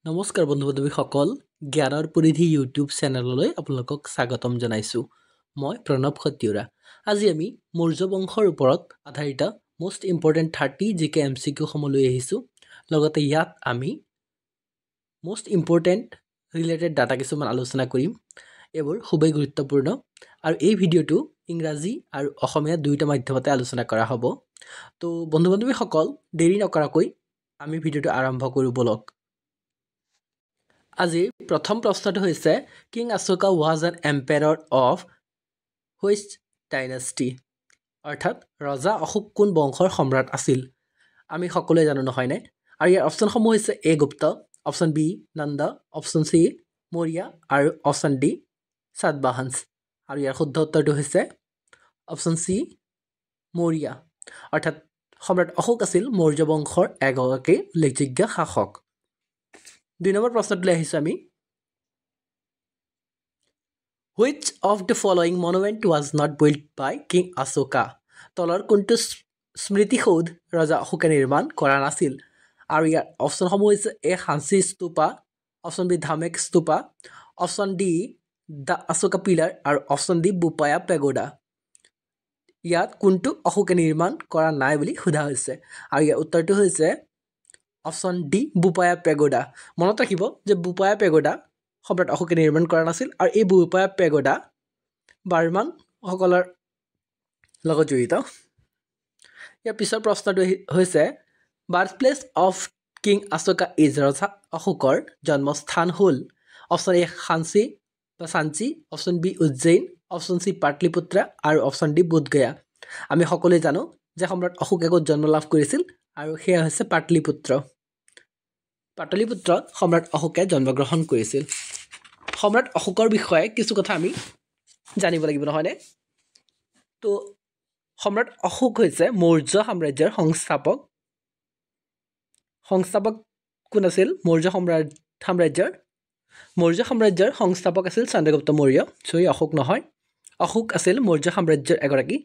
নমস্কাৰ বন্ধু-বান্ধৱীসকল জ্ঞানৰ পৰিধি ইউটিউব চেনেললৈ আপোনালোকক স্বাগতম জনাইছোঁ মই প্ৰণৱ খটিয়ৰা আজি আমি মৌৰ্য বংশৰ ওপৰত আধাৰিত মোষ্ট ইম্পৰ্টেণ্ট 30 জিকে এমচিকিউ সমূহ লৈ আহিছোঁ লগতে ইয়াত আমি মোষ্ট ইম্পৰ্টেণ্ট ৰিলেটেড ডাটা কিছুমান আলোচনা কৰিম এইবোৰ খুবেই গুৰুত্বপূৰ্ণ আৰু এই ভিডিঅ'টো ইংৰাজী আৰু অসমীয়া দুয়োটা মাধ্যমতে আলোচনা কৰা হ'ব তো বন্ধু-বান্ধৱীসকল দেৰি নকৰাকৈ আমি ভিডিঅ'টো আৰম্ভ কৰোঁ বলক আজি প্ৰথম প্ৰশ্নটো হৈছে king Ashoka was an emperor of which dynasty অৰ্থাৎ ৰজা অশোক কোন বংশৰ সম্ৰাট আছিল আমি সকলোৱে জানো নহয়নে আৰু ইয়াৰ অপচনসমূহ হৈছে A Gupta option B Nanda option C Maurya আৰু অপচন ডি সাতবাহনছ আৰু ইয়াৰ শুদ্ধ উত্তৰটো হৈছে অপচন সি মৌৰ্য অৰ্থাৎ সম্ৰাট অশোক আছিল মৌৰ্য বংশৰ এগৰাকী উল্লেখযোগ্য শাসক 2 নম্বৰ প্ৰশ্নটোলৈ আহিছোঁ আমি Which of the following monument was not built by King Ashoka? তলৰ কোনটো স্মৃতিসৌধ ৰজা অশোকে নিৰ্মাণ কৰা নাছিল আৰু ইয়াৰ অপচনসমূহ হৈছে A Sanchi stupa option B Dhamek stupa option D the Ashoka pillar আৰু অপচন ডি বুপায়া পেগোডা ইয়াত কোনটো অশোকে নিৰ্মাণ কৰা নাই বুলি সোধা হৈছে আৰু ইয়াৰ উত্তৰটো হৈছে অপচন ডি বুপায়া পেগোডা মনত ৰাখিব যে বুপায়া পেগোডা সম্ৰাট অশোকে নিৰ্মাণ কৰা নাছিল আৰু এই বুপায়া পেগোডা বাৰ্মান সকলৰ লগত জড়িত ইয়াৰ পিছৰ প্ৰশ্নটো হৈছে birth place of king Ashoka is ৰজা অশোকৰ জন্মস্থান হ'ল অপচন এ সাঞ্চি বা Sanchi option B Ujjain option C Pataliputra আৰু অপচন ডি বোধগয়া আমি সকলোৱে জানো যে সম্ৰাট অশোকে ক'ত জন্ম লাভ কৰিছিল আৰু সেয়া হৈছে পাটলিপুত্ৰত সম্ৰাট অশোকে জন্মগ্ৰহণ কৰিছিল সম্ৰাট অশোকৰ বিষয়ে কিছু কথা আমি জানিব লাগিব নহয়নে তো সম্ৰাট অশোক হৈছে মৌৰ্য সাম্ৰাজ্যৰ সংস্থাপক কোন আছিল মৌৰ্য সাম্ৰাজ্যৰ সংস্থাপক আছিল চন্দ্ৰগুপ্ত মৌৰ্য সই অশোক নহয় অশোক আছিল মৌৰ্য সাম্ৰাজ্যৰ এগৰাকী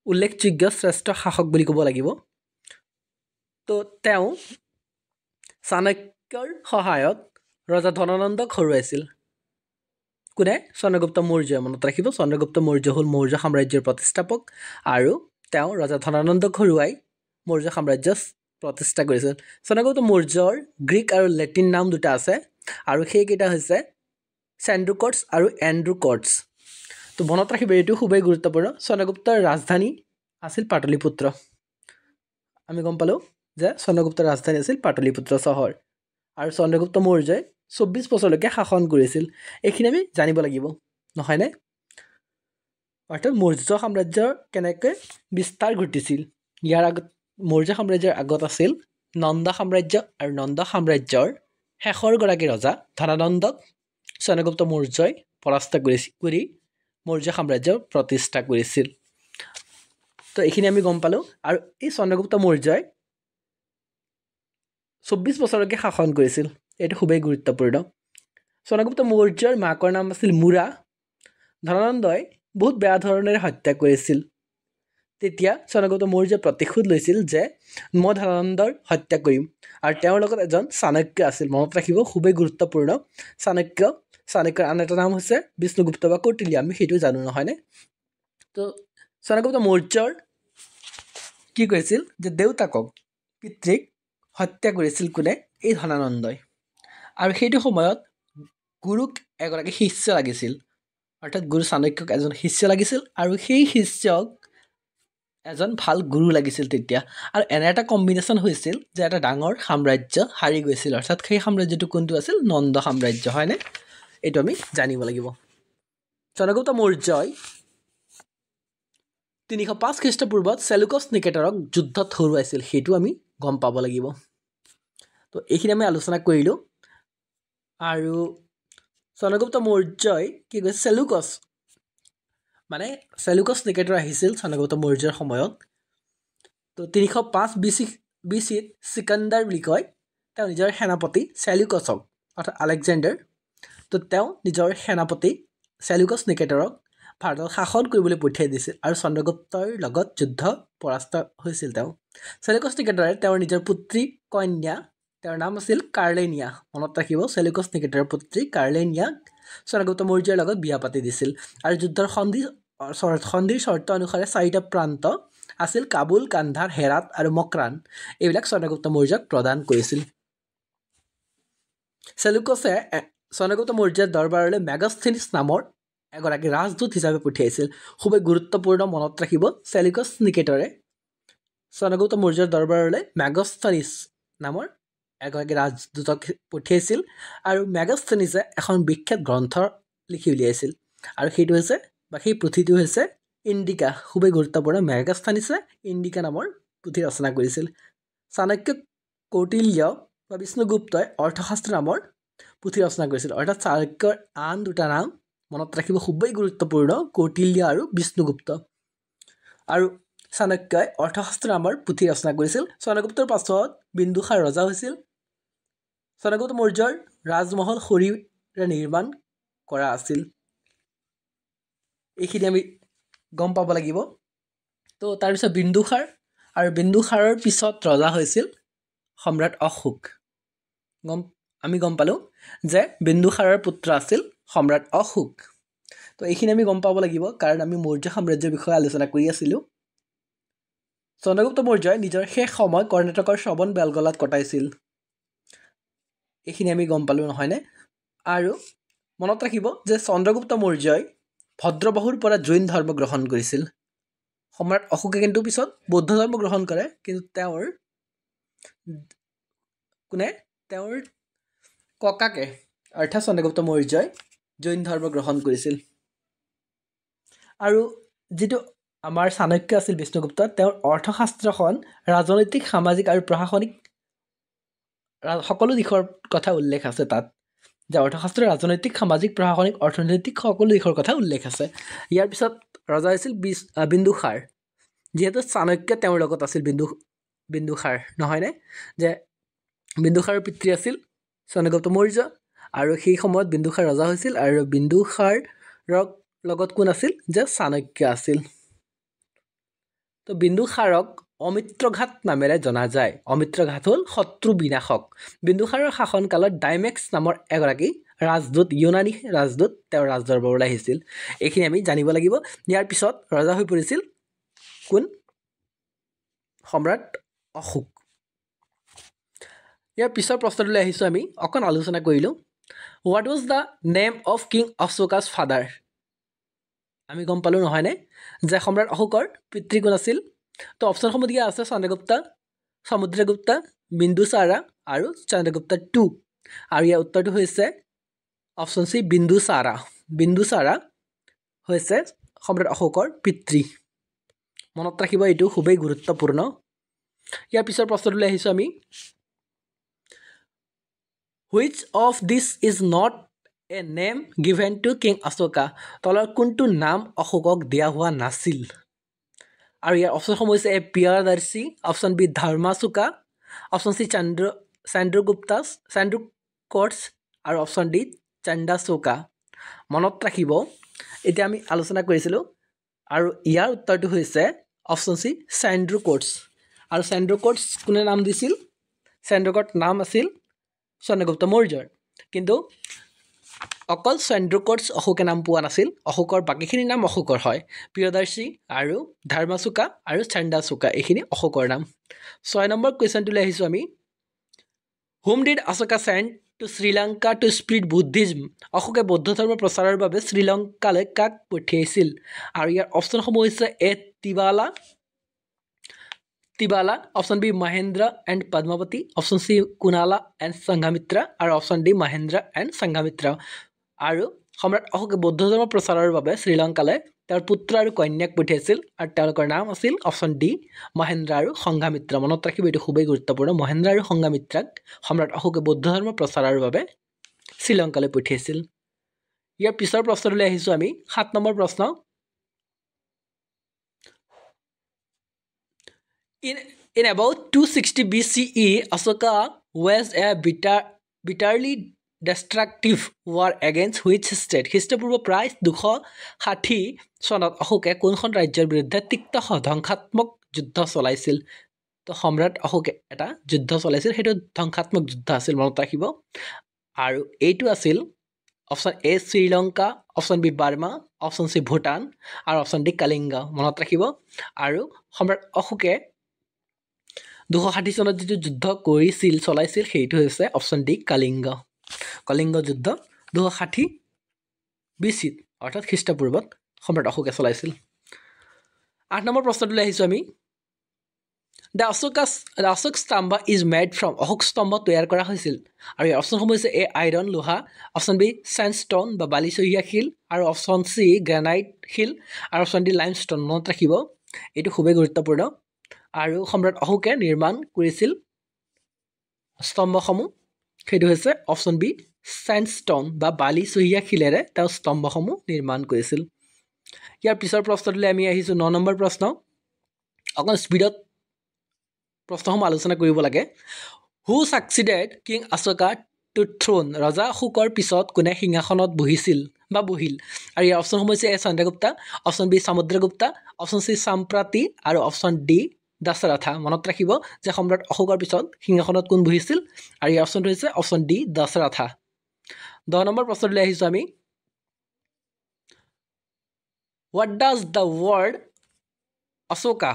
উল্লেখযোগ্য শ্ৰেষ্ঠ শাসক বুলি ক'ব লাগিব তো তেওঁ চাণক্যৰ সহায়ত ৰজা ধনানন্দক হৰুৱাইছিল কোনে চন্দ্ৰগুপ্ত মৌৰ্য মনত ৰাখিব চন্দ্ৰগুপ্ত মৌৰ্য হ'ল মৌৰ্য সাম্ৰাজ্যৰ প্ৰতিষ্ঠাপক আৰু তেওঁ ৰজা ধনানন্দক হৰুৱাই মৌৰ্য সাম্ৰাজ্য প্ৰতিষ্ঠা কৰিছিল চন্দ্ৰগুপ্ত মৌৰ্যৰ গ্ৰীক আৰু লেটিন নাম দুটা আছে আৰু সেইকেইটা হৈছে চেণ্ড্ৰুকটছ আৰু এণ্ড্ৰুকটছ তো মনত ৰাখিব এইটো খুবেই গুৰুত্বপূৰ্ণ চন্দ্ৰগুপ্তৰ ৰাজধানী আছিল পাটলিপুত্ৰ আমি গম পালোঁ যে চন্দ্ৰগুপ্তৰ ৰাজধানী আছিল পাটলিপুত্ৰ চহৰ আৰু চন্দ্ৰগুপ্ত মৌৰ্যই 24 বছৰলৈকে শাসন কৰিছিল এইখিনি আমি জানিব লাগিব নহয়নে অৰ্থাৎ মৌৰ্য সাম্ৰাজ্যৰ কেনেকৈ বিস্তাৰ ঘটিছিল ইয়াৰ আগত মৌৰ্য সাম্ৰাজ্যৰ আগত আছিল নন্দ সাম্ৰাজ্য আৰু নন্দ সাম্ৰাজ্যৰ শেষৰ গৰাকী ৰজা ধনানন্দক চন্দ্ৰগুপ্ত মৌৰ্যই পৰাস্ত কৰি মৌৰ্য সাম্ৰাজ্য প্ৰতিষ্ঠা কৰিছিল তো এইখিনি আমি গম পালোঁ আৰু এই চন্দ্ৰগুপ্ত মৌৰ্যই 24 বছৰলৈকে শাসন কৰিছিল এইটো খুবেই গুৰুত্বপূৰ্ণ চন্দ্ৰগুপ্ত মৌৰ্যৰ মাকৰ নাম আছিল মুৰা ধনানন্দই বহুত বেয়া ধৰণেৰে হত্যা কৰিছিল তেতিয়া চন্দ্ৰগুপ্ত মৌৰ্যই প্ৰতিশোধ লৈছিল যে মই ধনানন্দৰ হত্যা কৰিম আৰু তেওঁৰ লগত এজন চাণক্য আছিল মনত ৰাখিব খুবেই গুৰুত্বপূৰ্ণ চাণক্যৰ আন এটা নাম হৈছে বিষ্ণুগুপ্ত বা কৌটিল্য আমি সেইটো জানো নহয়নে তো চন্দ্ৰগুপ্ত মৌৰ্যৰ কি কৰিছিল যে দেউতাকক পিতৃক হত্যা কৰিছিল কোনে এই ধনানন্দই আৰু সেইটো সময়ত গুৰুক এগৰাকী শিষ্য লাগিছিল অৰ্থাৎ গুৰু চাণক্যক এজন শিষ্য লাগিছিল আৰু সেই শিষ্যক এজন ভাল গুৰু লাগিছিল তেতিয়া আৰু এনে এটা কম্বিনেশ্যন হৈছিল যে এটা ডাঙৰ সাম্ৰাজ্য হাৰি গৈছিল অৰ্থাৎ সেই সাম্ৰাজ্যটো কোনটো আছিল নন্দ সাম্ৰাজ্য হয়নে এইটো আমি জানিব লাগিব চন্দ্ৰগুপ্ত মৌৰ্যই 305 খ্ৰীষ্টপূৰ্বত চেলুকছ নিকেটৰক যুদ্ধত হৰুৱাইছিল সেইটো আমি গম পাব লাগিব তো এইখিনি আমি আলোচনা কৰিলোঁ আৰু চন্দ্ৰগুপ্ত মৌৰ্যই কি কৈছে চেলুকছ নিকেটৰ আহিছিল চন্দ্ৰগুপ্ত মৌৰ্যৰ সময়ত তো 305 বিচিত চিকান্দাৰ বুলি কয় তেওঁ নিজৰ সেনাপতি চেলুকছক অৰ্থাৎ আলেকজেণ্ডাৰ তো তেওঁ নিজৰ সেনাপতি চেলুকছ নিকেটৰক ভাৰতত শাসন কৰিবলৈ পঠিয়াই দিছিল আৰু চন্দ্ৰগুপ্তৰ লগত যুদ্ধ পৰাস্ত হৈছিল তেওঁ চেলুকছ নিকেটৰে তেওঁৰ নিজৰ পুত্ৰী কন্যা তেওঁৰ নাম আছিল কাৰ্লেনিয়া। মনত ৰাখিব, চেলুকাছ নিকেটৰৰ পুত্ৰী কাৰ্লেনিয়াক চন্দ্ৰগুপ্ত মৌৰ্যৰ লগত বিয়া পাতি দিছিল। আৰু যুদ্ধৰ সন্ধিৰ চৰ্ত অনুসাৰে 4টা প্ৰান্ত আছিল কাবুল, কান্ধাৰ, হেৰাত আৰু মক্ৰান। এইবিলাক চন্দ্ৰগুপ্ত মৌৰ্যক প্ৰদান কৰিছিল। চেলুকাছে চন্দ্ৰগুপ্ত মৌৰ্যৰ দৰবাৰলৈ মেগাস্থেনিছ নামৰ এগৰাকী ৰাজদূত হিচাপে পঠিয়াইছিল। খুবেই গুৰুত্বপূৰ্ণ, মনত ৰাখিব, চেলুকাছ নিকেটৰে চন্দ্ৰগুপ্ত মৌৰ্যৰ দৰবাৰলৈ মেগাস্থেনিছ নামৰ এগৰাকী ৰাজদূতক পঠিয়াইছিল। আৰু মেগাস্থেনিছে এখন বিখ্যাত গ্ৰন্থ লিখি উলিয়াইছিল, আৰু সেইটো হৈছে বা সেই পুথিটো হৈছে ইণ্ডিকা। খুবেই গুৰুত্বপূৰ্ণ, মেগাস্থেনিছে ইণ্ডিকা নামৰ পুথি ৰচনা কৰিছিল। চাণক্য, কৌটিল্য বা বিষ্ণুগুপ্তই অৰ্থশাস্ত্ৰ নামৰ পুথি ৰচনা কৰিছিল। অৰ্থাৎ চাণক্যৰ আন দুটা নাম মনত ৰাখিব, খুবেই গুৰুত্বপূৰ্ণ, কৌটিল্য আৰু বিষ্ণুগুপ্ত। আৰু চাণক্যই অৰ্থশাস্ত্ৰ নামৰ পুথি ৰচনা কৰিছিল। চন্দ্ৰগুপ্তৰ পাছত বিন্দুসাৰ ৰজা হৈছিল। চন্দ্ৰগুপ্ত মৌৰ্যৰ ৰাজমহল খৰিৰে নিৰ্মাণ কৰা আছিল। এইখিনি আমি গম পাব লাগিব। তো তাৰপিছত বিন্দুসাৰ, আৰু বিন্দুসাৰৰ পিছত ৰজা হৈছিল সম্ৰাট অশোক। আমি গম পালোঁ যে বিন্দুসাৰৰ পুত্ৰ আছিল সম্ৰাট অশোক। তো এইখিনি আমি গম পাব লাগিব, কাৰণ আমি মৌৰ্য সাম্ৰাজ্যৰ বিষয়ে আলোচনা কৰি আছিলোঁ। চন্দ্ৰগুপ্ত মৌৰ্যই নিজৰ শেষ সময় কৰ্ণাটকৰ শ্ৰৱণ বেলগলাত কটাইছিল। এইখিনি আমি গম পালোঁ, নহয়নে? আৰু মনত ৰাখিব যে চন্দ্ৰগুপ্ত মৌৰ্যই ভদ্ৰবাহুৰ পৰা জৈন ধৰ্ম গ্ৰহণ কৰিছিল। সম্ৰাট অশোকে কিন্তু পিছত বৌদ্ধ ধৰ্ম গ্ৰহণ কৰে, কিন্তু তেওঁৰ ককাকে অৰ্থাৎ চন্দ্ৰগুপ্ত মৌৰ্যই জৈন ধৰ্ম গ্ৰহণ কৰিছিল। আৰু যিটো আমাৰ চাণক্য আছিল বিষ্ণুগুপ্ত, তেওঁৰ অৰ্থশাস্ত্ৰখন ৰাজনৈতিক, সামাজিক আৰু প্ৰশাসনিক সকলো দিশৰ কথা উল্লেখ আছে তাত। যে অৰ্থশাস্ত্ৰ ৰাজনৈতিক, সামাজিক, প্ৰশাসনিক, অৰ্থনৈতিক সকলো দিশৰ কথা উল্লেখ আছে। ইয়াৰ পিছত ৰজা হৈছিল বিন্দুসাৰ। যিহেতু চাণক্য তেওঁৰ লগত আছিল বিন্দুসাৰ, নহয়নে? যে বিন্দুসাৰৰ পিতৃ আছিল চন্দ্ৰগুপ্ত মৌৰ্য, আৰু সেই সময়ত বিন্দুসাৰ ৰজা হৈছিল। আৰু বিন্দুসাৰৰ লগত কোন আছিল? যে চাণক্য আছিল। তো বিন্দুসাৰক অমিত্ৰঘাত নামেৰে জনা যায়। অমিত্ৰঘাত হ'ল শত্ৰু বিনাশক। বিন্দুসাৰৰ শাসনকালত ডাইমেক্স নামৰ এগৰাকী ৰাজদূত, ইউনানী ৰাজদূত, তেওঁৰ ৰাজদৰবাৰলৈ আহিছিল। এইখিনি আমি জানিব লাগিব। ইয়াৰ পিছত ৰজা হৈ পৰিছিল কোন? সম্ৰাট অশোক। ইয়াৰ পিছৰ প্ৰশ্নটোলৈ আহিছোঁ, আমি অকণ আলোচনা কৰিলোঁ। What was the name of king Ashoka's father? আমি গম পালোঁ, নহয়নে, যে সম্ৰাট অশোকৰ পিতৃ কোন আছিল? তো অপশ্যনসমূহ দিয়া আছে চন্দ্ৰগুপ্ত, সমুদ্ৰগুপ্ত, বিন্দুসাৰা আৰু চন্দ্ৰগুপ্ত 2। আৰু ইয়াৰ উত্তৰটো হৈছে অপশ্যন চি, বিন্দুসাৰা। বিন্দুসাৰা হৈছে সম্ৰাট অশোকৰ পিতৃ। মনত ৰাখিব, এইটো খুবেই গুৰুত্বপূৰ্ণ। ইয়াৰ পিছৰ প্ৰশ্নটোলৈ আহিছোঁ আমি। Which of this is not a name given to king Ashoka? তলৰ কোনটো নাম অশোকক দিয়া হোৱা নাছিল? আৰু ইয়াৰ অপশ্যনসমূহ হৈছে এ প্ৰিয়দৰ্শী, অপশ্যন বি ধৰ্মাশোকা, অপশ্যন চি চেণ্ড্ৰকোটছ, আৰু অপশ্যন ডি চণ্ডাশোকা। মনত ৰাখিব, এতিয়া আমি আলোচনা কৰিছিলোঁ, আৰু ইয়াৰ উত্তৰটো হৈছে অপশ্যন চি চেণ্ড্ৰকোটছ। আৰু চেণ্ড্ৰকোটছ কোনে নাম দিছিল? চেণ্ড্ৰকোট নাম আছিল চন্দ্ৰগুপ্ত মৌৰ্যৰ, কিন্তু অকল চেণ্ড্ৰকোটছ অশোকে নাম পোৱা নাছিল। অশোকৰ বাকীখিনি নাম অশোকৰ হয়। প্ৰিয়দৰ্শী আৰু ধৰ্মাশোকা আৰু চণ্ডাশোকা, এইখিনি অশোকৰ নাম। 6 নম্বৰ কুৱেশ্যনটোলৈ আহিছোঁ আমি। Hmm did Ashoka send to Sri Lanka to spread Buddhism? অশোকে বৌদ্ধ ধৰ্ম প্ৰচাৰৰ বাবে শ্ৰীলংকালৈ কাক পঠিয়াইছিল? আৰু ইয়াৰ অপশ্যনসমূহ হৈছে A Tivala, option B Mahendra and Padmavati, option C Kunala and Sanghamitra, আৰু option D Mahendra and Sanghamitra. আৰু সম্ৰাট অশোকে বৌদ্ধ ধৰ্ম প্ৰচাৰৰ বাবে শ্ৰীলংকালৈ তেওঁৰ পুত্ৰ আৰু কন্যাক পঠিয়াইছিল, আৰু তেওঁলোকৰ নাম আছিল অপশ্যন ডি মহেন্দ্ৰ আৰু সংঘামিত্ৰা। মনত ৰাখিব, এইটো খুবেই গুৰুত্বপূৰ্ণ। মহেন্দ্ৰ আৰু সংঘামিত্ৰাক সম্ৰাট অশোকে বৌদ্ধ ধৰ্ম প্ৰচাৰৰ বাবে শ্ৰীলংকালৈ পঠিয়াইছিল। ইয়াৰ পিছৰ প্ৰশ্নটোলৈ আহিছোঁ আমি। 7 নম্বৰ প্ৰশ্ন। In about 260 BCE, Ashoka waged a bitterly destructive war against which state? খ্ৰীষ্টপূৰ্ব প্ৰায় 260 চনত অশোকে কোনখন ৰাজ্যৰ বিৰুদ্ধে তিক্ত ধ্বংসাত্মক যুদ্ধ চলাইছিল? তো সম্ৰাট অশোকে এটা যুদ্ধ চলাইছিল সেইটো ধ্বংসাত্মক যুদ্ধ আছিল মনত ৰাখিব আৰু এইটো আছিল option A Sri Lanka option B Burma option C Bhutan আৰু অপশ্যন ডি কালিংগ মনত ৰাখিব আৰু সম্ৰাট অশোকে 260 চনত যিটো যুদ্ধ কৰিছিল চলাইছিল সেইটো হৈছে অপশ্যন ডি কলিংগ যুদ্ধ 260 BC অৰ্থাৎ খ্ৰীষ্টপূৰ্বত সম্ৰাট অশোকে চলাইছিল 8 নম্বৰ প্ৰশ্নটোলৈ আহিছোঁ আমি The Ashok Stamba is made from Ashok স্তম্ভ তৈয়াৰ কৰা হৈছিল আৰু ইয়াৰ অপশ্যনসমূহ হৈছে এ আইৰণ লোহা অপশ্যন বি চেণ্ডষ্টোন বা বালিচহীয়া শিল আৰু অপশ্যন চি গ্ৰেনাইট শিল আৰু অপশ্যন ডি লাইমষ্টোন মনত ৰাখিব এইটো খুবেই গুৰুত্বপূৰ্ণ আৰু সম্ৰাট অশোকে নিৰ্মাণ কৰিছিল স্তম্ভসমূহ সেইটো হৈছে অপশ্যন বি চেণ্ডষ্টোন বা বালিচহীয়া শিলেৰে তেওঁ স্তম্ভসমূহ নিৰ্মাণ কৰিছিল ইয়াৰ পিছৰ প্ৰশ্নটোলৈ আমি আহিছোঁ 9 নম্বৰ প্ৰশ্ন অকণ স্পীডত প্ৰশ্নসমূহ আলোচনা কৰিব লাগে who succeeded king Ashoka to throne ৰজা অশোকৰ পিছত কোনে সিংহাসনত বহিল আৰু ইয়াৰ অপশ্যনসমূহ হৈছে এ চন্দ্ৰগুপ্তা অপশ্যন বি সমুদ্ৰগুপ্তা অপশ্যন চি সাম্প্ৰাতি আৰু অপশ্যন ডি দশৰথা মনত ৰাখিব যে সম্ৰাট অশোকৰ পিছত সিংহাসনত কোন বহিছিল আৰু ইয়াৰ অপশ্যনটো হৈছে অপশ্যন ডি দশৰথা 10 নম্বৰ প্ৰশ্নটোলৈ আহিছোঁ আমি What does the word Ashoka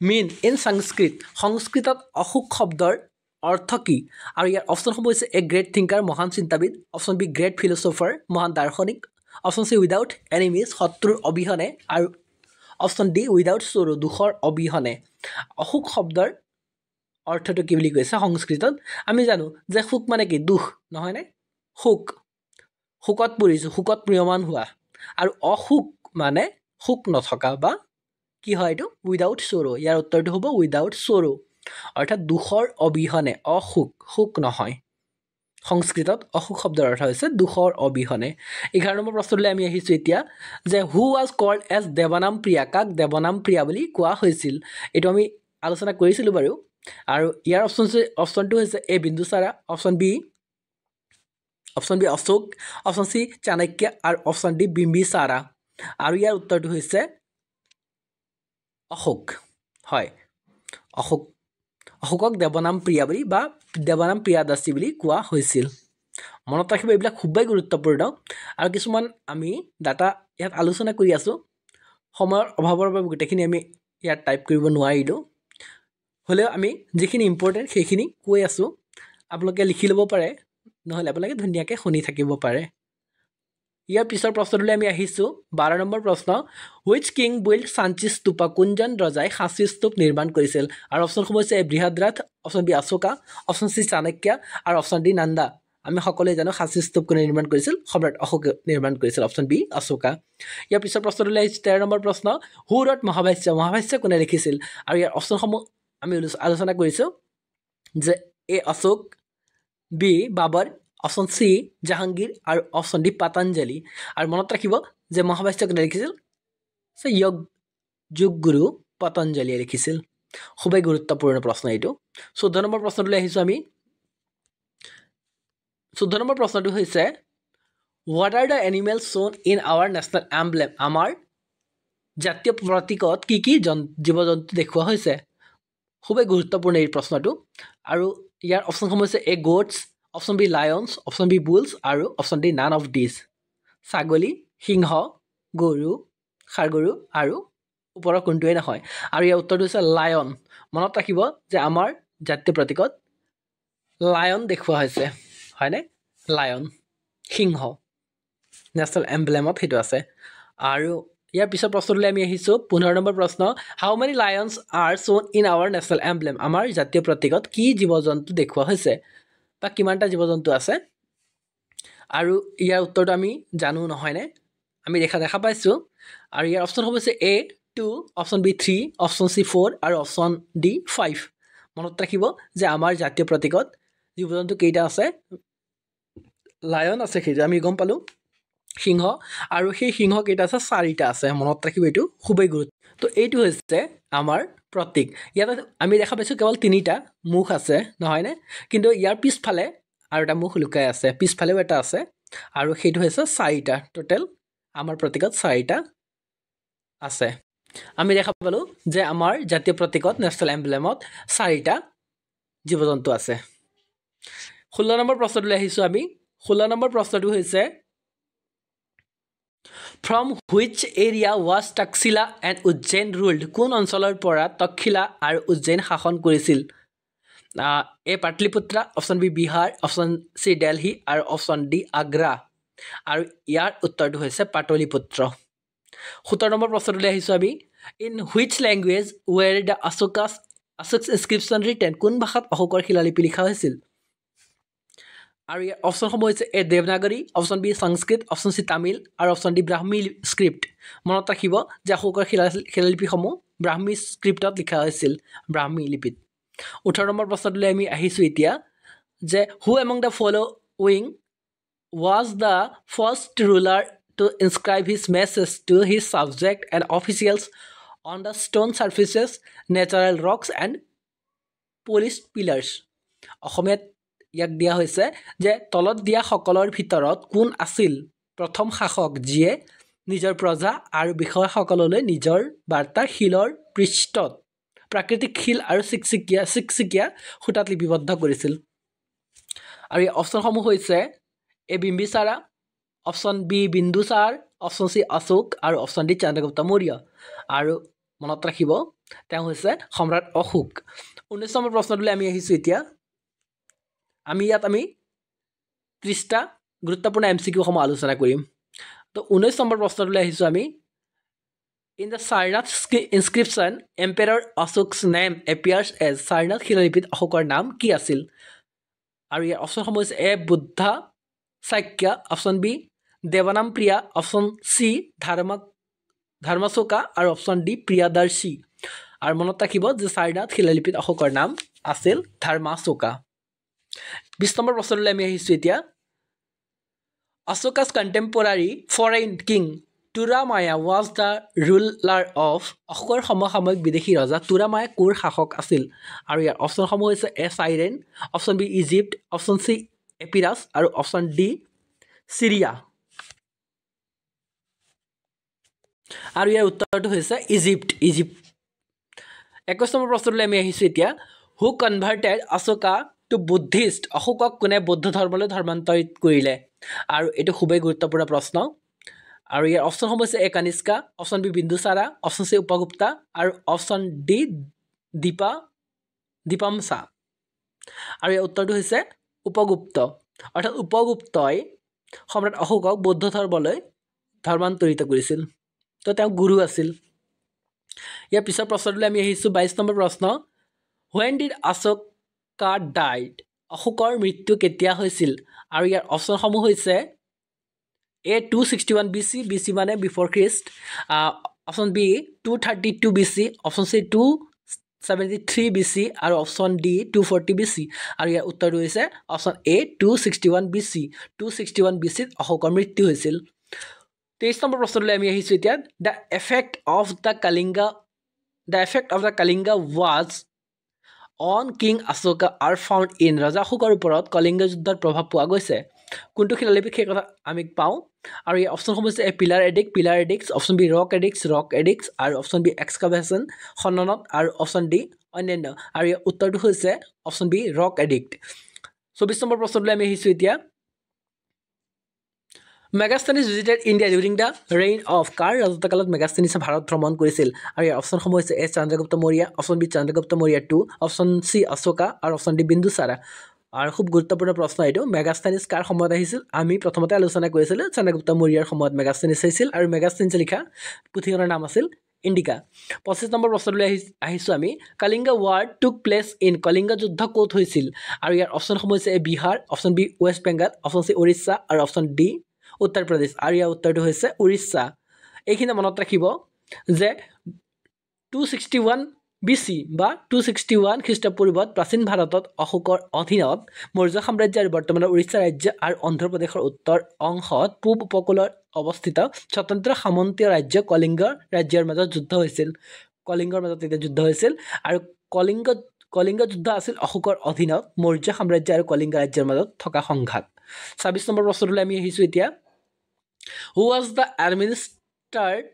mean in Sanskrit? সংস্কৃতত অশোক শব্দৰ অৰ্থ কি আৰু ইয়াৰ অপশ্যনসমূহ হৈছে এ গ্ৰেট থিংকাৰ মহান চিন্তাবিদ অপশ্যন বি গ্ৰেট ফিলচফাৰ মহান দাৰ্শনিক অপশ্যন চি উইদাউট এনিমিজ শত্ৰুৰ অবিহনে আৰু অপশ্যন ডি উইদাউট চৰো দুখৰ অবিহনে অশোক শব্দৰ অৰ্থটো কি বুলি কৈছে সংস্কৃতত আমি জানো যে শোক মানে কি দুখ নহয়নে শোকত পৰিছোঁ শোকত প্ৰিয়মান হোৱা আৰু অশোক মানে শোক নথকা বা কি হয় এইটো উইদাউট চৰো ইয়াৰ উত্তৰটো হ'ব উইদাউট চৰো অৰ্থাৎ দুখৰ অবিহনে শোক নহয় সংস্কৃতত অশোক শব্দৰ অৰ্থ হৈছে দুখৰ অবিহনে 11 নম্বৰ প্ৰশ্নলৈ আমি আহিছোঁ এতিয়া যে who was called as Devanam Priya কাক দেৱানাম প্ৰিয়া বুলি কোৱা হৈছিল এইটো আমি আলোচনা কৰিছিলোঁ বাৰু আৰু ইয়াৰ অপশ্যনটো হৈছে A Bindusara option B Ashoka option C Chanakya আৰু অপশ্যন ডি বিম্বিসাৰা আৰু ইয়াৰ উত্তৰটো হৈছে অশোক হয় অশোকক দেৱনাম প্ৰিয়া বুলি বা দেৱনাম প্ৰিয়াদাসী বুলি কোৱা হৈছিল মনত ৰাখিব এইবিলাক খুবেই গুৰুত্বপূৰ্ণ আৰু কিছুমান আমি ডাটা ইয়াত আলোচনা কৰি আছোঁ সময়ৰ অভাৱৰ বাবে গোটেইখিনি আমি ইয়াত টাইপ কৰিব নোৱাৰিলোঁ হ'লেও আমি যিখিনি ইম্পৰ্টেণ্ট সেইখিনি কৈ আছোঁ আপোনালোকে লিখি ল'ব পাৰে নহ'লে আপোনালোকে ধুনীয়াকৈ শুনি থাকিব পাৰে ইয়াৰ পিছৰ প্ৰশ্নটোলৈ আমি আহিছোঁ 12 নম্বৰ প্ৰশ্ন which king build Sanchi stupa কোনজন ৰজাই সাঁচি স্তূপ নিৰ্মাণ কৰিছিল আৰু অপশ্যনসমূহ হৈছে A Brihadratha option B Ashoka option C Chanakya আৰু অপশ্যন ডি নন্দা আমি সকলোৱে জানো সাঁচি স্তূপ কোনে নিৰ্মাণ কৰিছিল সম্ৰাট অশোকে নিৰ্মাণ কৰিছিল অপশ্যন বি অশোকা ইয়াৰ পিছৰ প্ৰশ্নটোলৈ আহিছোঁ 13 নম্বৰ প্ৰশ্ন হু ৰট মহাভাষ্য কোনে লিখিছিল আৰু ইয়াৰ অপশ্যনসমূহ আমি আলোচনা কৰিছোঁ যে এ অশোক বি বাবৰ অপশ্যন চি জাহাংগীৰ আৰু অপশ্যন ডি পতঞ্জলি আৰু মনত ৰাখিব যে মহাভাষ্য কোনে লিখিছিল যোগগুৰু পতঞ্জলিয়ে লিখিছিল খুবেই গুৰুত্বপূৰ্ণ প্ৰশ্ন এইটো 14 নম্বৰ প্ৰশ্নটোলৈ আহিছোঁ আমি 14 নম্বৰ প্ৰশ্নটো হৈছে what are the animals shown in our national emblem আমাৰ জাতীয় প্ৰতীকত কি জীৱ জন্তু দেখুওৱা হৈছে খুবেই গুৰুত্বপূৰ্ণ এই প্ৰশ্নটো আৰু ইয়াৰ অপশ্যনসমূহ হৈছে A goats option B lions option B bulls আৰু option D none of these ছাগলী সিংহ গৰু ষাঁড়গৰু আৰু ওপৰৰ কোনটোৱে নহয় আৰু ইয়াৰ উত্তৰটো হৈছে লায়ন মনত ৰাখিব যে আমাৰ জাতীয় প্ৰতীকত লায়ন দেখুওৱা হৈছে হয়নে লায়ন সিংহ নেশ্যনেল এম্বলেমত সেইটো আছে আৰু ইয়াৰ পিছৰ প্ৰশ্নটোলৈ আমি আহিছোঁ 15 নম্বৰ প্ৰশ্ন how many lions are shown in our national emblem আমাৰ জাতীয় প্ৰতীকত কি জীৱ জন্তু দেখুওৱা হৈছে বা কিমানটা জীৱ জন্তু আছে আৰু ইয়াৰ উত্তৰটো আমি জানো নহয়নে আমি দেখা পাইছোঁ আৰু ইয়াৰ অপশ্যনসমূহ হৈছে এ 2 অপশ্যন বি 3 অপশ্যন চি 4 আৰু অপশ্যন ডি 5 মনত ৰাখিব যে আমাৰ জাতীয় প্ৰতীকত জীৱ জন্তু কেইটা আছে লায়ন আছে সেইটো আমি গম পালোঁ সিংহ আৰু সেই সিংহ কেইটা আছে 4টা আছে মনত ৰাখিব এইটো খুবেই গুৰুত্বপূৰ্ণ তো এইটো হৈছে আমাৰ প্ৰতীক ইয়াত আমি দেখা পাইছোঁ কেৱল 3টা মুখ আছে নহয়নে কিন্তু ইয়াৰ পিছফালে আৰু এটা মুখ লুকাই আছে পিছফালেও এটা আছে আৰু সেইটো হৈছে 4টা টোটেল আমাৰ প্ৰতীকত 4টা আছে আমি দেখা পালোঁ যে আমাৰ জাতীয় প্ৰতীকত নেশ্যনেল এম্বলেমত 4টা জীৱ জন্তু আছে 16 নম্বৰ প্ৰশ্নটোলৈ আহিছোঁ আমি 16 নম্বৰ প্ৰশ্নটো হৈছে From which area was Taxila and Ujjain ruled? কোন অঞ্চলৰ পৰা তক্ষশিলা আৰু উজ্জয়ন শাসন কৰিছিল A Pataliputra option B Bihar option C Delhi আৰু অপশ্যন ডি আগ্ৰা আৰু ইয়াৰ উত্তৰটো হৈছে পাটলিপুত্ৰ 17 নম্বৰ প্ৰশ্নটোলৈ আহিছোঁ আমি in which language were the Ashoka inscription written কোন ভাষাত অশোকৰ শিলালিপি লিখা হৈছিল আৰু ইয়াৰ অপশ্যনসমূহ হৈছে এ দেৱনাগৰী অপশ্যন বি সংস্কৃত অপশ্যন চি তামিল আৰু অপশ্যন ডি ব্ৰাহ্মী স্ক্ৰিপ্ট মনত ৰাখিব যে অশোকৰ শিলালিপিসমূহ ব্ৰাহ্মী স্ক্ৰিপ্টত লিখা হৈছিল ব্ৰাহ্মী লিপিত 18 নম্বৰ প্ৰশ্নটোলৈ আমি আহিছোঁ এতিয়া যে who among the following was the first ruler to inscribe his message to his subject and officials on the stone surfaces, natural rocks and polished pillars. অসমীয়াত ইয়াক দিয়া হৈছে যে তলত দিয়া সকলৰ ভিতৰত কোন আছিল প্ৰথম শাসক যিয়ে নিজৰ প্ৰজা আৰু বিষয়সকললৈ নিজৰ বাৰ্তা শিলৰ পৃষ্ঠত প্ৰাকৃতিক শিল আৰু চিকচিকীয়া সূতাত লিপিবদ্ধ কৰিছিল আৰু এই অপশ্যনসমূহ হৈছে A Bimbisara option B Bindusara option C Ashoka আৰু অপশ্যন ডি চন্দ্ৰগুপ্ত মৌৰ্য আৰু মনত ৰাখিব তেওঁ হৈছে সম্ৰাট অশোক 19 নম্বৰ প্ৰশ্নটোলৈ আমি আহিছোঁ এতিয়া আমি 30টা গুৰুত্বপূৰ্ণ এমচিকিউসমূহ আলোচনা কৰিম তো 19 নম্বৰ প্ৰশ্নটোলৈ আহিছোঁ আমি in the Sarnath inscription emperor Ashoka's name appears as Sarnath শিলালিপিত অশোকৰ নাম কি আছিল আৰু ইয়াৰ অপশ্যনসমূহ হৈছে A Buddha Shakya option B Devanam Priya option C Dharmashoka আৰু অপশ্যন ডি প্ৰিয়াদৰ্শী আৰু মনত ৰাখিব যে সাৰনাথ শিলালিপিত অশোকৰ নাম আছিল ধৰ্মাশোকা 20 নম্বৰ প্ৰশ্নলৈ আমি আহিছোঁ এতিয়া Ashoka's contemporary foreign king Turamaya was the ruler of অশোকৰ সমসাময়িক বিদেশী ৰজা তুৰামায়া কোৰ শাসক আছিল আৰু ইয়াৰ অপশ্যনসমূহ হৈছে A Cyrene option B Egypt option C Epirus আৰু অপশ্যন ডি চিৰিয়া আৰু ইয়াৰ উত্তৰটো হৈছে ইজিপ্ত 21 নম্বৰ প্ৰশ্নলৈ আমি আহিছোঁ এতিয়া হু কনভাৰ্টেড অশোকা টু বুদ্ধিষ্ট অশোকক কোনে বৌদ্ধ ধৰ্মলৈ ধৰ্মান্তৰিত কৰিলে আৰু এইটো খুবেই গুৰুত্বপূৰ্ণ প্ৰশ্ন আৰু ইয়াৰ অপশ্যনসমূহ হৈছে এ কানিষ্কা অপশ্যন বি বিন্দুসাৰা অপশ্যন চি উপগুপ্তা আৰু অপশ্যন ডি দীপামচা আৰু ইয়াৰ উত্তৰটো হৈছে উপগুপ্ত অৰ্থাৎ উপগুপ্তই সম্ৰাট অশোকক বৌদ্ধ ধৰ্মলৈ ধৰ্মান্তৰিত কৰিছিল তো তেওঁ গুৰু আছিল ইয়াৰ পিছৰ প্ৰশ্নটোলৈ আমি আহিছোঁ 22 নম্বৰ প্ৰশ্ন When did Ashoka died? অশোকৰ মৃত্যু কেতিয়া হৈছিল আৰু ইয়াৰ অপশ্যনসমূহ হৈছে এ 261 BC BC মানে বিফৰ খ্ৰীষ্ট option B 232 BC option C 273 BC আৰু অপশ্যন ডি 240 BC আৰু ইয়াৰ উত্তৰটো হৈছে অপশ্যন এ 261 BC 261 BCত অশোকৰ মৃত্যু হৈছিল 23 নম্বৰ প্ৰশ্নলৈ আমি আহিছোঁ এতিয়া the effect of the Kalinga war on king Ashoka are found in ৰজা অশোকৰ ওপৰত কলিংগ যুদ্ধৰ প্ৰভাৱ পোৱা গৈছে কোনটো শিলালিপিত সেই কথা আমি পাওঁ আৰু এই অপশ্যনসমূহ হৈছে A pillar edicts option B rock edicts আৰু অপশ্যন বি এক্সকাভেশ্যন খননত আৰু অপশ্যন ডি অন্যান্য আৰু ইয়াৰ উত্তৰটো হৈছে option B rock edict 24 number প্ৰশ্নলৈ আমি আহিছোঁ এতিয়া Megasthenes visited India during the reign of কাৰ ৰাজত্বকালত মেগাস্থানিছে ভাৰত ভ্ৰমণ কৰিছিল আৰু ইয়াৰ অপশ্যনসমূহ হৈছে A Chandragupta Maurya option B Chandragupta Maurya 2 option C Ashoka আৰু অপশ্যন ডি বিন্দুসাৰা আৰু খুব গুৰুত্বপূৰ্ণ প্ৰশ্ন এইটো মেগাস্থানিছ কাৰ সময়ত আহিছিল আমি প্ৰথমতে আলোচনা কৰিছিলোঁ চন্দ্ৰগুপ্ত মৌৰ্যৰ সময়ত মেগাস্থানিছ আহিছিল আৰু মেগাস্থানিছে লিখা পুথিখনৰ নাম আছিল ইণ্ডিকা 25 নম্বৰ প্ৰশ্নলৈ আহিছোঁ আমি Kalinga war took place in Kalinga যুদ্ধ ক'ত হৈছিল আৰু ইয়াৰ অপশ্যনসমূহ হৈছে A Bihar option B West Bengal option C Orissa আৰু অপশ্যন ডি উত্তৰ প্ৰদেশ আৰু ইয়াৰ উত্তৰটো হৈছে উৰিষ্যা এইখিনি মনত ৰাখিব যে 261 BC বা 261 খ্ৰীষ্টপূৰ্বত প্ৰাচীন ভাৰতত অশোকৰ অধীনত মৌৰ্য সাম্ৰাজ্য আৰু বৰ্তমানৰ উৰিষ্যা ৰাজ্য আৰু অন্ধ্ৰপ্ৰদেশৰ উত্তৰ অংশত পূব উপকূলত অৱস্থিত স্বতন্ত্ৰ সামন্তীয় ৰাজ্য কলিংগ ৰাজ্যৰ মাজত যুদ্ধ হৈছিল আৰু কলিংগ যুদ্ধ আছিল অশোকৰ অধীনত মৌৰ্য সাম্ৰাজ্য আৰু কলিংগ ৰাজ্যৰ মাজত থকা সংঘাত 26 নম্বৰ প্ৰশ্নটোলৈ আমি আহিছোঁ এতিয়া Who was the administered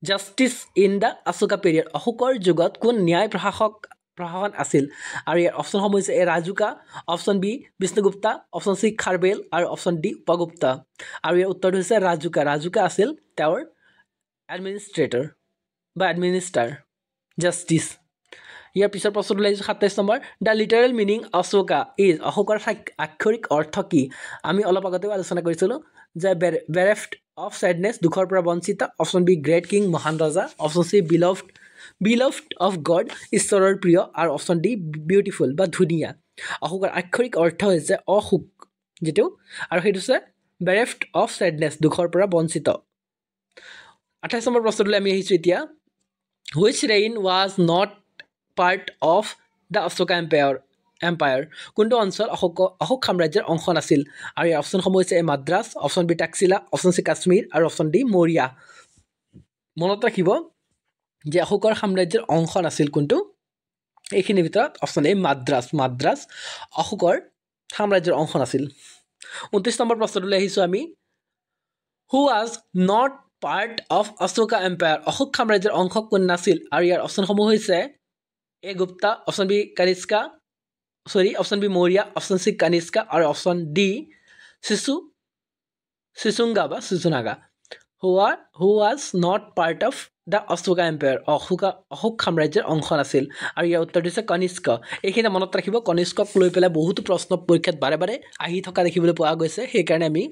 justice in the Ashoka period অশোকৰ যুগত কোন ন্যায় প্ৰশাসন আছিল আৰু ইয়াৰ অপশ্যনসমূহ হৈছে এ ৰাজুকা অপশ্যন বি বিষ্ণুগুপ্তা অপশ্যন চি খাৰবেল আৰু অপশ্যন ডি উপগুপ্তা আৰু ইয়াৰ উত্তৰটো হৈছে ৰাজুকা আছিল তেওঁৰ এডমিনিষ্ট্ৰেটৰ বা এডমিনিষ্টাৰ জাষ্টিছ ইয়াৰ পিছৰ প্ৰশ্নটো লাগিছে 27 number the literal meaning Ashoka is অশোকৰ আক্ষৰিক অৰ্থ কি আমি অলপ আগতেও আলোচনা কৰিছিলোঁ যে বেৰেফ্ট অফ চেডনেছ দুখৰ পৰা বঞ্চিত অপশ্যন বি গ্ৰেট কিং মহান ৰজা option C beloved of god ঈশ্বৰৰ প্ৰিয় আৰু অপশ্যন ডি বিউটিফুল বা ধুনীয়া অশোকৰ আক্ষৰিক অৰ্থ হৈছে অসুখ যিটো আৰু সেইটো হৈছে বেৰেফ্ট অফ চেডনেছ দুখৰ পৰা বঞ্চিত 28 নম্বৰ প্ৰশ্নটোলৈ আমি আহিছোঁ এতিয়া which region was not part of the Ashoka empire কোনটো অঞ্চল অশোক সাম্ৰাজ্যৰ অংশ নাছিল আৰু ইয়াৰ অপশ্যনসমূহ হৈছে A Madras option B Taxila option C Kashmir আৰু অপশ্যন ডি মৌৰিয়া মনত ৰাখিব যে অশোকৰ সাম্ৰাজ্যৰ অংশ নাছিল কোনটো এইখিনিৰ ভিতৰত অপশ্যন এ মাদ্ৰাছ অশোকৰ সাম্ৰাজ্যৰ অংশ নাছিল 29 নম্বৰ প্ৰশ্নটোলৈ আহিছোঁ আমি who was not part of Ashoka empire অশোক সাম্ৰাজ্যৰ অংশ কোন নাছিল আৰু ইয়াৰ অপশ্যনসমূহ হৈছে A Gupta option B option B Maurya option C Kanishka আৰু option D Shishunaga who was not part of the Ashoka empire অশোক সাম্ৰাজ্যৰ অংশ নাছিল আৰু ইয়াৰ উত্তৰটো হৈছে কনিষ্ক এইখিনি মনত ৰাখিব কনিষ্কক লৈ পেলাই বহুতো প্ৰশ্ন পৰীক্ষাত বাৰে বাৰে আহি থকা দেখিবলৈ পোৱা গৈছে সেইকাৰণে আমি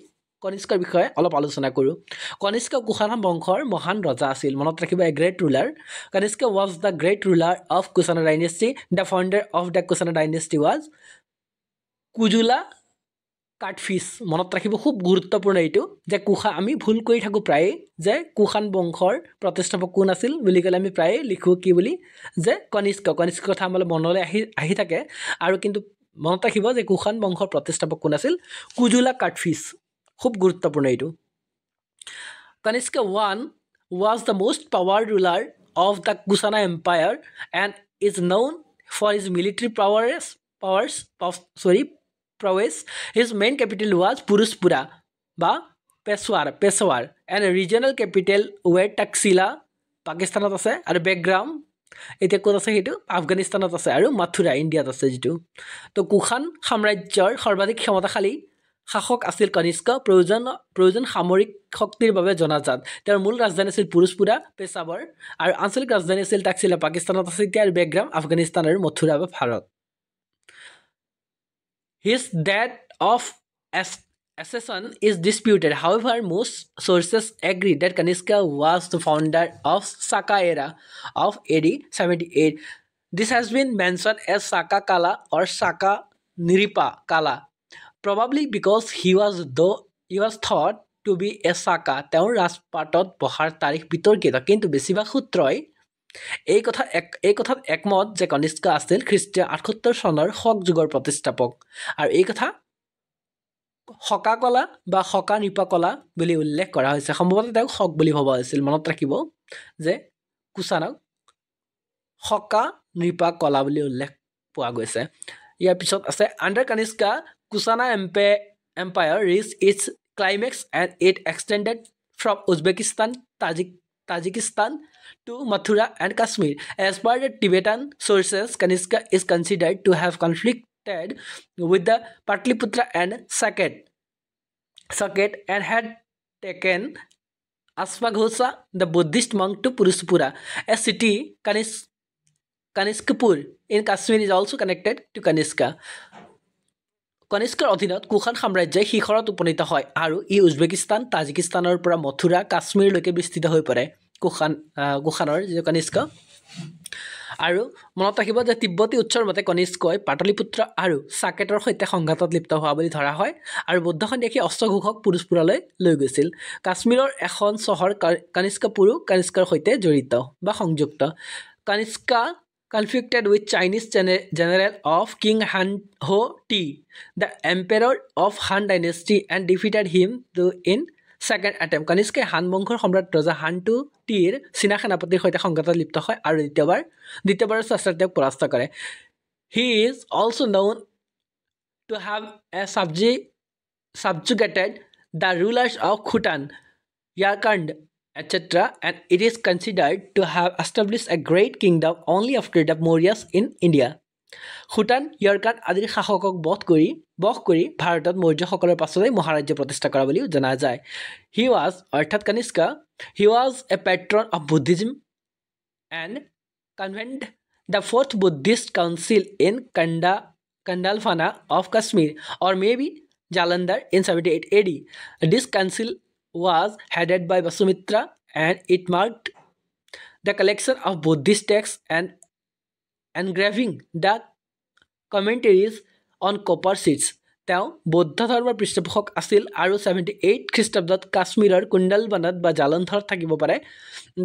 কনিষ্কৰ বিষয়ে অলপ আলোচনা কৰোঁ কনিষ্ক কুষাণ বংশৰ মহান ৰজা আছিল মনত ৰাখিব a great ruler Kanishka was the great ruler of Kushan dynasty the founder of the Kushan dynasty was Kujula Kadphises মনত ৰাখিব খুব গুৰুত্বপূৰ্ণ এইটো যে আমি ভুল কৰি থাকোঁ প্ৰায়ে যে কুষাণ বংশৰ প্ৰতিষ্ঠাপক কোন আছিল বুলি ক'লে আমি প্ৰায়ে লিখোঁ কি বুলি যে কনিষ্ক কথা আমাৰ মনলৈ আহি থাকে আৰু কিন্তু মনত ৰাখিব যে কুষাণ বংশৰ প্ৰতিষ্ঠাপক কোন আছিল কুজুলা কাটফিছ খুব গুৰুত্বপূৰ্ণ এইটো Kanishka was the most powerful ruler of the Kusana Empire and is known for his military prowess. His main capital was Puruspura বা Peshawar and a regional capital were Taxila পাকিস্তানত আছে আৰু বেগ্ৰাম এতিয়া ক'ত আছে সেইটো আফগানিস্তানত আছে আৰু মাথুৰা ইণ্ডিয়াত আছে যিটো তো কুষাণ সাম্ৰাজ্যৰ সৰ্বাধিক ক্ষমতাশালী শাসক আছিল কনিষ্ক প্ৰয়োজন সামৰিক শক্তিৰ বাবে জনাজাত তেওঁৰ মূল ৰাজধানী আছিল পুৰুষপুৰা পেছাৱাৰ আৰু আঞ্চলিক ৰাজধানী আছিল টাক্সিলা পাকিস্তানত আছে এতিয়া আৰু বেগ্ৰাম আফগানিস্তান আৰু মথুৰা বা Bharat His date of accession is disputed. However, most sources agree that Kanishka was the founder of Saka era of AD 78. This has been mentioned as Saka Kala or Saka Niripa Kala. Probably because he was thought to be a Saka. তেওঁৰ ৰাজপাটত বহাৰ তাৰিখ বিতৰ্কিত কিন্তু বেছিভাগ সূত্ৰই এই কথাত একমত যে কনিষ্ক আছিল খ্ৰীষ্টীয় 78 চনৰ শক যুগৰ প্ৰতিষ্ঠাপক আৰু এই কথা শকা কলা বা শকা নৃপা কলা বুলি উল্লেখ কৰা হৈছে সম্ভৱতঃ তেওঁক শক বুলি ভবা হৈছিল মনত ৰাখিব যে কুষাণক শকা নৃপা কলা বুলি উল্লেখ পোৱা গৈছে ইয়াৰ পিছত আছে under Kanishka Kusana Empire reached its climax and it extended from Uzbekistan, Tajikistan to Mathura and Kashmir. As per the Tibetan sources, Kanishka is considered to have conflicted with the Patliputra and Saket and had taken Ashwaghosa, the Buddhist monk, to Puruspura. A city, Kanishkapur in Kashmir is also connected to Kanishka. কনিষ্কৰ অধীনত কুষাণ সাম্ৰাজ্যই শিখৰত উপনীত হয় আৰু ই Uzbekistan তাজিকিস্তানৰ পৰা মথুৰা কাশ্মীৰলৈকে বিস্তৃত হৈ পৰে কুষাণৰ যি কনিষ্ক আৰু মনত ৰাখিব যে তিব্বতী উৎসৰ মতে কনিষ্কই পাটলিপুত্ৰ আৰু সাকেটৰ সৈতে সংঘাতত লিপ্ত হোৱা বুলি ধৰা হয় আৰু বৌদ্ধ সন্যাসী অষ্টঘোষক পুৰুষপুৰালৈ লৈ গৈছিল কাশ্মীৰৰ এখন চহৰ কনিষ্কপুৰো কনিষ্কৰ সৈতে জড়িত বা সংযুক্ত Kanishka conflicted with Chinese general of King Han Ho Ti, the emperor of Han dynasty, and defeated him in second attempt. কনিষ্কে হান বংশৰ সম্ৰাট ৰজা হানটু টিৰ চীনা সেনাপতিৰ সৈতে সংঘাতত লিপ্ত হয় আৰু দ্বিতীয়বাৰৰ চেষ্টাত তেওঁক পৰাস্ত কৰে He is also known to have subjugated the rulers of Khotan, Yarkand, etc. And it is considered to have established a great kingdom only after the Mauryas in India. Khutan, Yarkat আদিৰ শাসকক বধ কৰি ভাৰতত মৌৰ্যসকলৰ পাছতে মহাৰাজ্য প্ৰতিষ্ঠা কৰা বুলি জনা যায়। He was, অৰ্থাৎ Kanishka, he was a patron of Buddhism and convened the fourth Buddhist council in Kandalphana of Kashmir, or maybe Jalandhar in 78 AD. This council was headed by Vasumitra, and it marked the collection of Buddhist texts and engraving the commentaries on copper sheets. তেওঁ বৌদ্ধ ধৰ্মৰ পৃষ্ঠপোষক আছিল আৰু 78 খ্ৰীষ্টাব্দত কাশ্মীৰৰ কুণ্ডলবানাত বা জালন্ধৰত থাকিব পাৰে।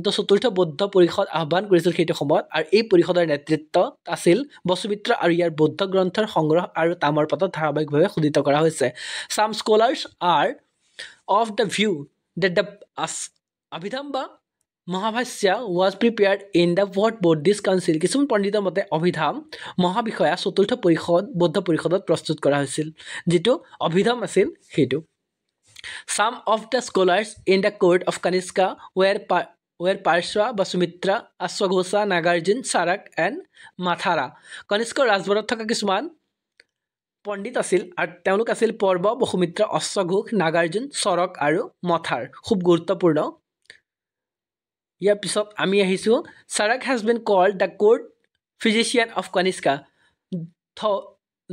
তো চতুৰ্থ বৌদ্ধ পৰিষদ আহ্বান কৰিছিল সেইটো সময়ত, আৰু এই পৰিষদৰ নেতৃত্ব আছিল বসুমিত্ৰ, আৰু ইয়াৰ বৌদ্ধ গ্ৰন্থৰ সংগ্ৰহ আৰু তামৰ পাতত ধাৰাবাহিকভাৱে খোদিত কৰা হৈছে। Some scholars are of the view that the Abhidhamma Mahabhashya was prepared in the fourth Buddhist council. কিছুমান পণ্ডিতৰ মতে অভিধাম মহাবিষয়া চতুৰ্থ বৌদ্ধ পৰিষদত প্ৰস্তুত কৰা হৈছিল, যিটো অভিধাম আছিল সেইটো। Some of the scholars in the court of Kanishka were Parshva, Vasumitra, Ashwaghosa, Nagarjuna, Sarak and Mathara. কনিষ্কৰ ৰাজবৰত থকা কিছুমান পণ্ডিত আছিল, আৰু তেওঁলোক আছিল পৰ্ব, বসুমিত্ৰ, অশ্বঘোষ, নাগাৰ্জুন, চৰক আৰু মথাৰ। খুব গুৰুত্বপূৰ্ণ। ইয়াৰ পিছত আমি আহিছোঁ, Sarak has been called the court physician of Kanishka,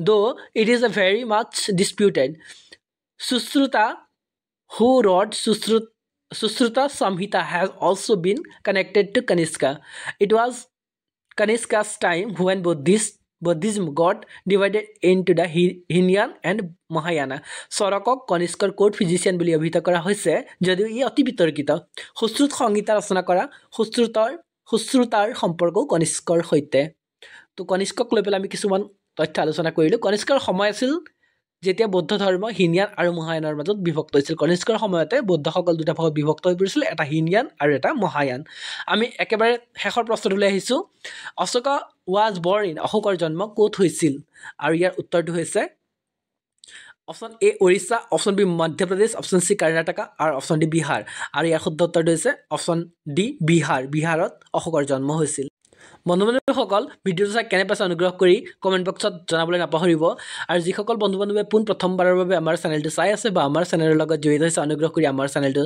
though it is a very much disputed. Sushruta, who wrote Sushruta Samhita, has also been connected to Kanishka. It was Kanishka's time when Buddhism got divided into the Hinyan and Mahayana. চৰকক কনিষ্কৰ court physician বুলি অভিহিত কৰা হৈছে, যদিও ই অতি বিতৰ্কিত। সুশ্ৰুত সংহিতা ৰচনা কৰা সুশ্ৰুতাৰ সম্পৰ্কও কনিষ্কৰ সৈতে। তো কনিষ্কক লৈ পেলাই আমি কিছুমান তথ্য আলোচনা কৰিলোঁ। কনিষ্কৰ সময় আছিল যেতিয়া বৌদ্ধ ধৰ্ম হিনয়ান আৰু মহায়ানৰ মাজত বিভক্ত হৈছিল। কনিষ্কৰ সময়তে বৌদ্ধসকল দুটা ভাগত বিভক্ত হৈ পৰিছিল, এটা হিনয়ান আৰু এটা মহায়ান। আমি একেবাৰে শেষৰ প্ৰশ্নটোলৈ আহিছোঁ। অশোকা ৱাজ বৰ্ণ ইন, অশোকৰ জন্ম ক'ত হৈছিল? আৰু ইয়াৰ উত্তৰটো হৈছে option A Orissa, option B Madhya Pradesh, option C Karnataka আৰু অপশ্যন ডি বিহাৰ। আৰু ইয়াৰ শুদ্ধ উত্তৰটো হৈছে অপশ্যন ডি বিহাৰ। বিহাৰত অশোকৰ জন্ম হৈছিল। বন্ধু বান্ধৱীসকল, ভিডিঅ'টো চাই কেনে পাইছে অনুগ্ৰহ কৰি কমেণ্ট বক্সত জনাবলৈ নাপাহৰিব। আৰু যিসকল বন্ধু বান্ধৱীয়ে প্ৰথমবাৰৰ বাবে আমাৰ চেনেলটো চাই আছে বা আমাৰ চেনেলৰ লগত জড়িত হৈছে, অনুগ্ৰহ কৰি আমাৰ চেনেলটো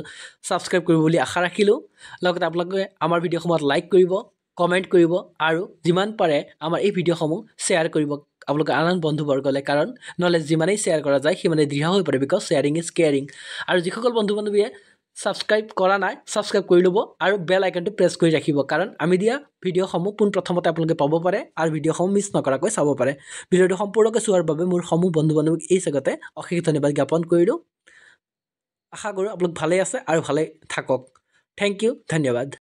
ছাবস্ক্ৰাইব কৰিব বুলি আশা ৰাখিলোঁ। লগতে আপোনালোকে আমাৰ ভিডিঅ'সমূহত লাইক কৰিব, কমেণ্ট কৰিব, আৰু যিমান পাৰে আমাৰ এই ভিডিঅ'সমূহ শ্বেয়াৰ কৰিব আপোনালোকৰ আন বন্ধুবৰ্গলৈ, কাৰণ নলেজ যিমানেই শ্বেয়াৰ কৰা যায় সিমানেই দৃঢ় হৈ পৰে, বিকজ শ্বেয়াৰিং ইজ কেয়াৰিং। আৰু যিসকল বন্ধু বান্ধৱীয়ে ছাবস্ক্ৰাইব কৰা নাই, ছাবস্ক্ৰাইব কৰি ল'ব আৰু বেল আইকনটো প্ৰেছ কৰি ৰাখিব, কাৰণ আমি দিয়া ভিডিঅ'সমূহ পোনপ্ৰথমতে আপোনালোকে পাব পাৰে আৰু ভিডিঅ'সমূহ মিছ নকৰাকৈ চাব পাৰে। ভিডিঅ'টো সম্পূৰ্ণকৈ চোৱাৰ বাবে মোৰ সমূহ বন্ধু বান্ধৱীক এই জগতে অশেষ ধন্যবাদ জ্ঞাপন কৰিলোঁ। আশা কৰোঁ আপোনালোক ভালেই আছে আৰু ভালেই থাকক। থেংক ইউ, ধন্যবাদ।